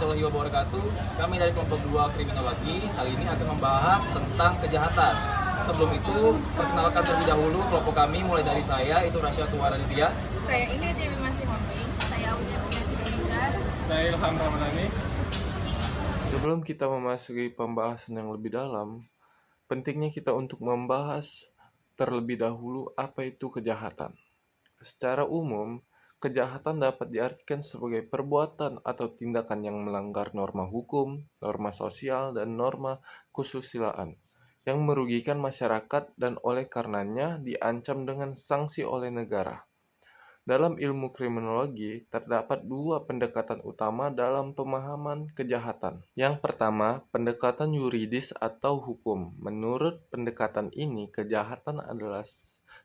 warahmatullahi wabarakatuh. Kami dari kelompok 2 Kriminologi kali ini akan membahas tentang kejahatan. Sebelum itu, perkenalkan terlebih dahulu kelompok kami mulai dari saya, itu Rasya Tuwa Raditya. Saya Ingrid Yemi Holding. Saya Aulia Pengganti. Saya Ilham Ramadhani. Sebelum kita memasuki pembahasan yang lebih dalam, pentingnya kita untuk membahas terlebih dahulu apa itu kejahatan. Secara umum, kejahatan dapat diartikan sebagai perbuatan atau tindakan yang melanggar norma hukum, norma sosial, dan norma kesusilaan yang merugikan masyarakat dan oleh karenanya diancam dengan sanksi oleh negara. Dalam ilmu kriminologi, terdapat dua pendekatan utama dalam pemahaman kejahatan. Yang pertama, pendekatan yuridis atau hukum. Menurut pendekatan ini, kejahatan adalah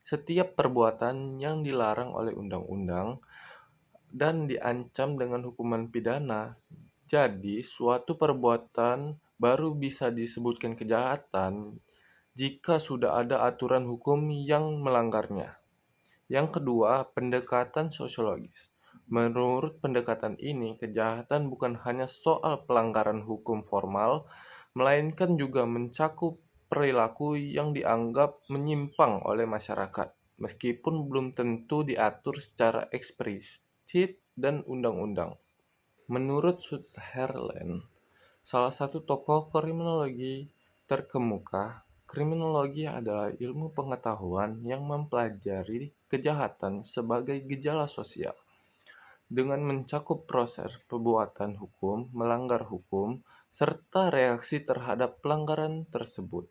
setiap perbuatan yang dilarang oleh undang-undang dan diancam dengan hukuman pidana. Jadi, suatu perbuatan baru bisa disebutkan kejahatan jika sudah ada aturan hukum yang melanggarnya. Yang kedua, pendekatan sosiologis. Menurut pendekatan ini, kejahatan bukan hanya soal pelanggaran hukum formal, melainkan juga mencakup perilaku yang dianggap menyimpang oleh masyarakat, meskipun belum tentu diatur secara eksplisit dan undang-undang. Menurut Sutherland, salah satu tokoh kriminologi terkemuka, kriminologi adalah ilmu pengetahuan yang mempelajari kejahatan sebagai gejala sosial, dengan mencakup proses perbuatan hukum, melanggar hukum, serta reaksi terhadap pelanggaran tersebut.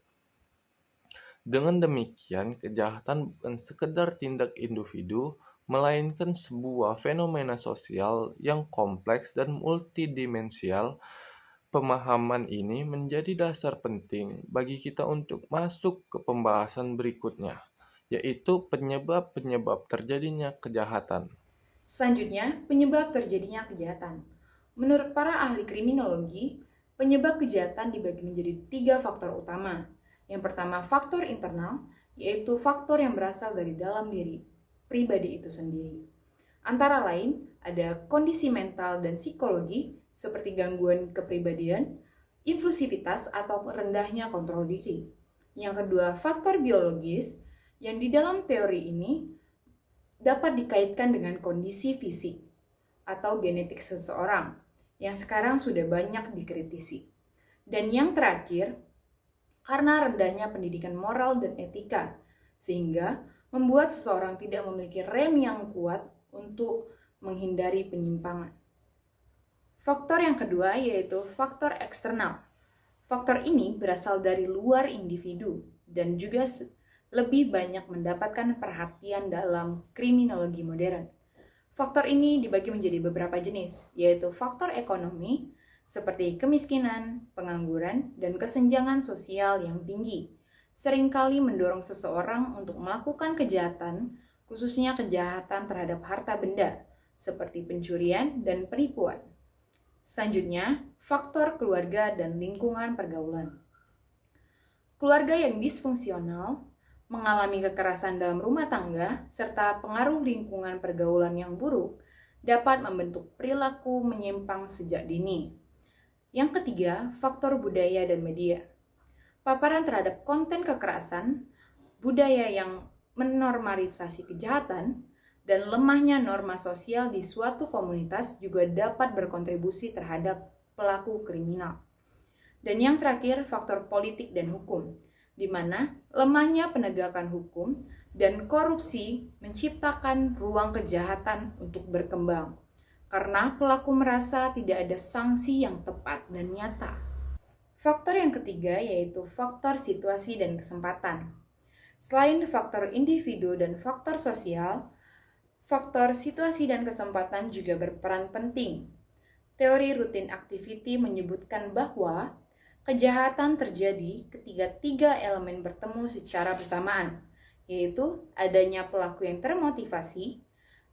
Dengan demikian, kejahatan bukan sekedar tindak individu, melainkan sebuah fenomena sosial yang kompleks dan multidimensial. Pemahaman ini menjadi dasar penting bagi kita untuk masuk ke pembahasan berikutnya, yaitu penyebab-penyebab terjadinya kejahatan. Selanjutnya, penyebab terjadinya kejahatan. Menurut para ahli kriminologi, penyebab kejahatan dibagi menjadi 3 faktor utama. Yang pertama, faktor internal, yaitu faktor yang berasal dari dalam diri pribadi itu sendiri. Antara lain, ada kondisi mental dan psikologi, seperti gangguan kepribadian, impulsivitas atau rendahnya kontrol diri. Yang kedua, faktor biologis yang di dalam teori ini dapat dikaitkan dengan kondisi fisik atau genetik seseorang yang sekarang sudah banyak dikritisi. Dan yang terakhir, karena rendahnya pendidikan moral dan etika, sehingga membuat seseorang tidak memiliki rem yang kuat untuk menghindari penyimpangan. Faktor yang kedua yaitu faktor eksternal. Faktor ini berasal dari luar individu dan juga lebih banyak mendapatkan perhatian dalam kriminologi modern. Faktor ini dibagi menjadi beberapa jenis, yaitu faktor ekonomi seperti kemiskinan, pengangguran, dan kesenjangan sosial yang tinggi. Seringkali mendorong seseorang untuk melakukan kejahatan, khususnya kejahatan terhadap harta benda, seperti pencurian dan penipuan. Selanjutnya, faktor keluarga dan lingkungan pergaulan. Keluarga yang disfungsional, mengalami kekerasan dalam rumah tangga, serta pengaruh lingkungan pergaulan yang buruk dapat membentuk perilaku menyimpang sejak dini. Yang ketiga, faktor budaya dan media. Paparan terhadap konten kekerasan, budaya yang menormalisasi kejahatan, dan lemahnya norma sosial di suatu komunitas juga dapat berkontribusi terhadap pelaku kriminal. Dan yang terakhir, faktor politik dan hukum, di mana lemahnya penegakan hukum dan korupsi menciptakan ruang kejahatan untuk berkembang, karena pelaku merasa tidak ada sanksi yang tepat dan nyata. Faktor yang ketiga yaitu faktor situasi dan kesempatan. Selain faktor individu dan faktor sosial, faktor situasi dan kesempatan juga berperan penting. Teori rutin activity menyebutkan bahwa kejahatan terjadi ketika 3 elemen bertemu secara bersamaan, yaitu adanya pelaku yang termotivasi,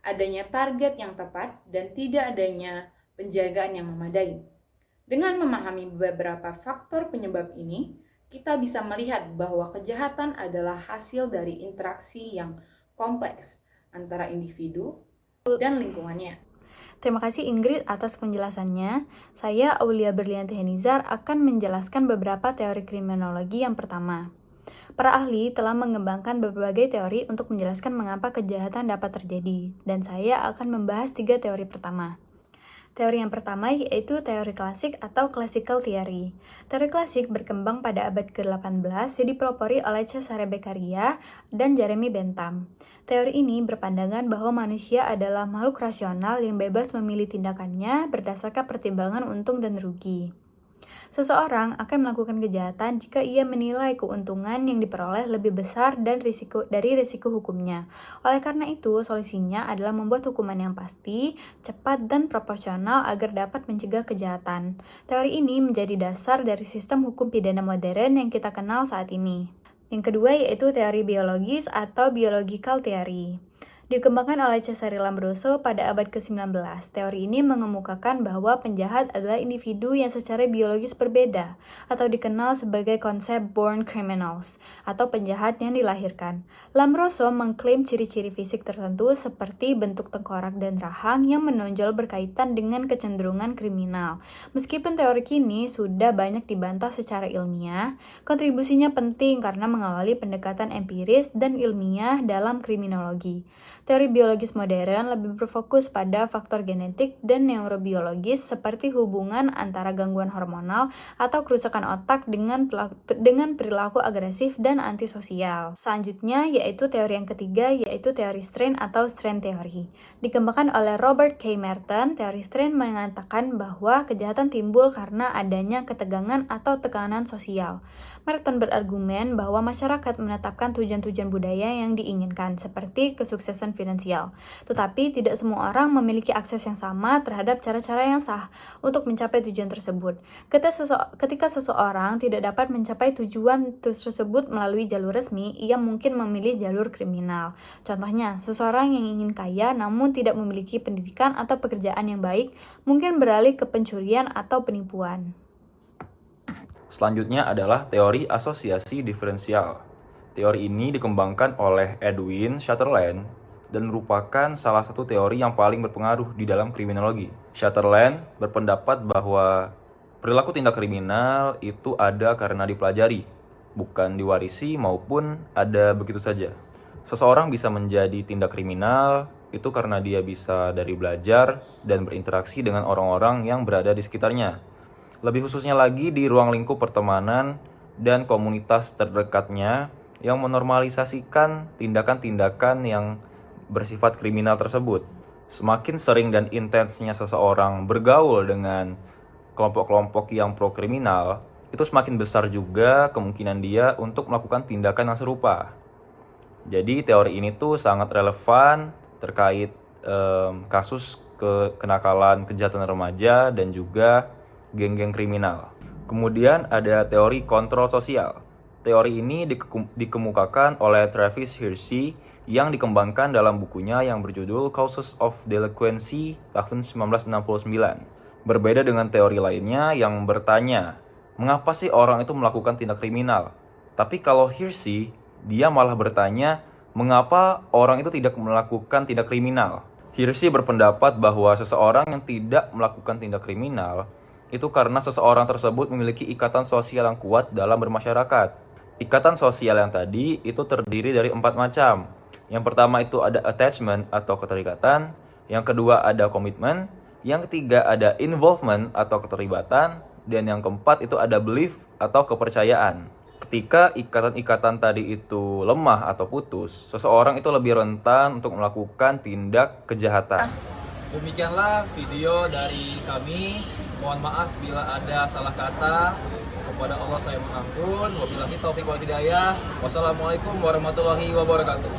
adanya target yang tepat, dan tidak adanya penjagaan yang memadai. Dengan memahami beberapa faktor penyebab ini, kita bisa melihat bahwa kejahatan adalah hasil dari interaksi yang kompleks antara individu dan lingkungannya. Terima kasih Ingrid atas penjelasannya. Saya, Aulia Berlianti Henizar, akan menjelaskan beberapa teori kriminologi yang pertama. Para ahli telah mengembangkan berbagai teori untuk menjelaskan mengapa kejahatan dapat terjadi, dan saya akan membahas 3 teori pertama. Teori yang pertama yaitu teori klasik atau classical theory. Teori klasik berkembang pada abad ke-18 yang dipelopori oleh Cesare Beccaria dan Jeremy Bentham. Teori ini berpandangan bahwa manusia adalah makhluk rasional yang bebas memilih tindakannya berdasarkan pertimbangan untung dan rugi. Seseorang akan melakukan kejahatan jika ia menilai keuntungan yang diperoleh lebih besar dari risiko hukumnya. Oleh karena itu, solusinya adalah membuat hukuman yang pasti, cepat, dan proporsional agar dapat mencegah kejahatan. Teori ini menjadi dasar dari sistem hukum pidana modern yang kita kenal saat ini. Yang kedua yaitu teori biologis atau biological theory. Dikembangkan oleh Cesare Lombroso pada abad ke-19. Teori ini mengemukakan bahwa penjahat adalah individu yang secara biologis berbeda, atau dikenal sebagai konsep born criminals, atau penjahat yang dilahirkan. Lombroso mengklaim ciri-ciri fisik tertentu seperti bentuk tengkorak dan rahang yang menonjol berkaitan dengan kecenderungan kriminal. Meskipun teori kini sudah banyak dibantah secara ilmiah, kontribusinya penting karena mengawali pendekatan empiris dan ilmiah dalam kriminologi. Teori biologis modern lebih berfokus pada faktor genetik dan neurobiologis seperti hubungan antara gangguan hormonal atau kerusakan otak dengan perilaku agresif dan antisosial. Selanjutnya yaitu teori yang ketiga yaitu teori strain atau strain theory. Dikembangkan oleh Robert K. Merton, teori strain mengatakan bahwa kejahatan timbul karena adanya ketegangan atau tekanan sosial. Merton berargumen bahwa masyarakat menetapkan tujuan-tujuan budaya yang diinginkan seperti kesuksesan finansial. Tetapi tidak semua orang memiliki akses yang sama terhadap cara-cara yang sah untuk mencapai tujuan tersebut. Ketika seseorang tidak dapat mencapai tujuan tersebut melalui jalur resmi, ia mungkin memilih jalur kriminal. Contohnya, seseorang yang ingin kaya namun tidak memiliki pendidikan atau pekerjaan yang baik, mungkin beralih ke pencurian atau penipuan. Selanjutnya adalah teori asosiasi diferensial. Teori ini dikembangkan oleh Edwin Sutherland dan merupakan salah satu teori yang paling berpengaruh di dalam kriminologi. Sutherland berpendapat bahwa perilaku tindak kriminal itu ada karena dipelajari, bukan diwarisi maupun ada begitu saja. Seseorang bisa menjadi tindak kriminal itu karena dia bisa dari belajar dan berinteraksi dengan orang-orang yang berada di sekitarnya. Lebih khususnya lagi di ruang lingkup pertemanan dan komunitas terdekatnya yang menormalisasikan tindakan-tindakan yang bersifat kriminal tersebut. Semakin sering dan intensnya seseorang bergaul dengan kelompok-kelompok yang pro-kriminal, itu semakin besar juga kemungkinan dia untuk melakukan tindakan yang serupa. Jadi teori ini tuh sangat relevan terkait kasus kenakalan kejahatan remaja dan juga geng-geng kriminal. Kemudian ada teori kontrol sosial. Teori ini dikemukakan oleh Travis Hirschi yang dikembangkan dalam bukunya yang berjudul Causes of Delinquency tahun 1969. Berbeda dengan teori lainnya yang bertanya, mengapa sih orang itu melakukan tindak kriminal? Tapi kalau Hirschi, dia malah bertanya, mengapa orang itu tidak melakukan tindak kriminal? Hirschi berpendapat bahwa seseorang yang tidak melakukan tindak kriminal itu karena seseorang tersebut memiliki ikatan sosial yang kuat dalam bermasyarakat. Ikatan sosial yang tadi itu terdiri dari 4 macam. Yang pertama itu ada attachment atau keterikatan, yang kedua ada komitmen, yang ketiga ada involvement atau keterlibatan, dan yang keempat itu ada belief atau kepercayaan. Ketika ikatan-ikatan tadi itu lemah atau putus, seseorang itu lebih rentan untuk melakukan tindak kejahatan. Demikianlah video dari kami. Mohon maaf bila ada salah kata. Kepada Allah saya mengampun. Wabillahi taufiq wal hidayah. Wassalamualaikum warahmatullahi wabarakatuh.